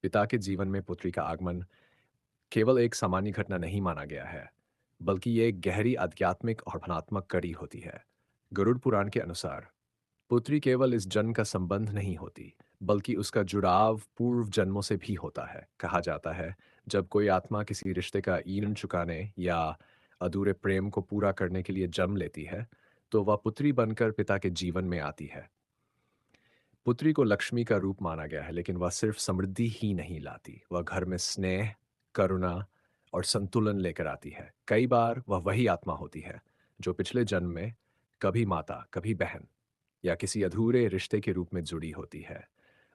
पिता के जीवन में पुत्री का आगमन केवल एक सामान्य घटना नहीं माना गया है, बल्कि ये एक गहरी आध्यात्मिक और भावनात्मक कड़ी होती है। गरुड़ पुराण के अनुसार पुत्री केवल इस जन्म का संबंध नहीं होती, बल्कि उसका जुड़ाव पूर्व जन्मों से भी होता है। कहा जाता है, जब कोई आत्मा किसी रिश्ते का ईंधन चुकाने या अधूरे प्रेम को पूरा करने के लिए जन्म लेती है, तो वह पुत्री बनकर पिता के जीवन में आती है। पुत्री को लक्ष्मी का रूप माना गया है, लेकिन वह सिर्फ समृद्धि ही नहीं लाती, वह घर में स्नेह, करुणा और संतुलन लेकर आती है। कई बार वह वही आत्मा होती है जो पिछले जन्म में कभी माता, कभी बहन या किसी अधूरे रिश्ते के रूप में जुड़ी होती है।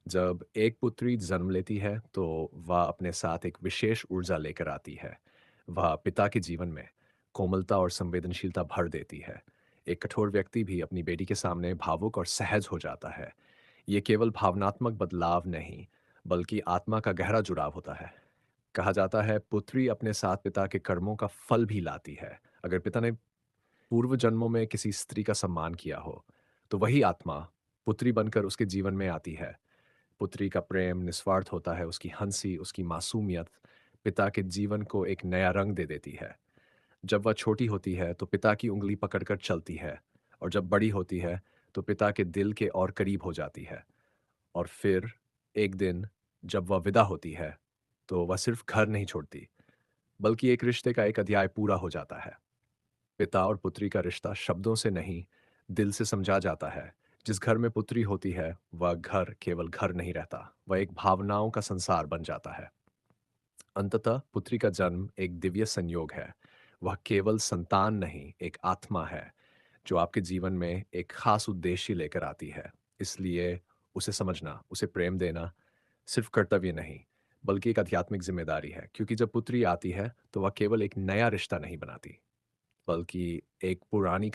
जब एक पुत्री जन्म लेती है, तो वह अपने साथ एक विशेष ऊर्जा लेकर आती है। वह पिता के जीवन में कोमलता और संवेदनशीलता भर देती है। एक कठोर व्यक्ति भी अपनी बेटी के सामने भावुक और सहज हो जाता है। ये केवल भावनात्मक बदलाव नहीं, बल्कि आत्मा का गहरा जुड़ाव होता है। कहा जाता है, पुत्री अपने साथ पिता के कर्मों का फल भी लाती है। अगर पिता ने पूर्व जन्मों में किसी स्त्री का सम्मान किया हो, तो वही आत्मा पुत्री बनकर उसके जीवन में आती है। पुत्री का प्रेम निस्वार्थ होता है, उसकी हंसी, उसकी मासूमियत पिता के जीवन को एक नया रंग दे देती है। जब वह छोटी होती है, तो पिता की उँगली पकड़कर चलती है, और जब बड़ी होती है, तो पिता के दिल के और करीब हो जाती है। और फिर एक दिन जब वह विदा होती है, तो वह सिर्फ घर नहीं छोड़ती, बल्कि एक रिश्ते का एक अध्याय पूरा हो जाता है। पिता और पुत्री का रिश्ता शब्दों से नहीं, दिल से समझा जाता है। जिस घर में पुत्री होती है, वह घर केवल घर नहीं रहता, वह एक भावनाओं का संसार बन जाता है। अंततः पुत्री का जन्म एक दिव्य संयोग है। वह केवल संतान नहीं, एक आत्मा है जो आपके जीवन में एक खास उद्देश्य लेकर आती है। इसलिए उसे समझना, उसे प्रेम देना सिर्फ कर्तव्य नहीं, बल्कि एक आध्यात्मिक जिम्मेदारी है। क्योंकि जब पुत्री आती है, तो वह केवल एक नया रिश्ता नहीं बनाती, बल्कि एक पुरानी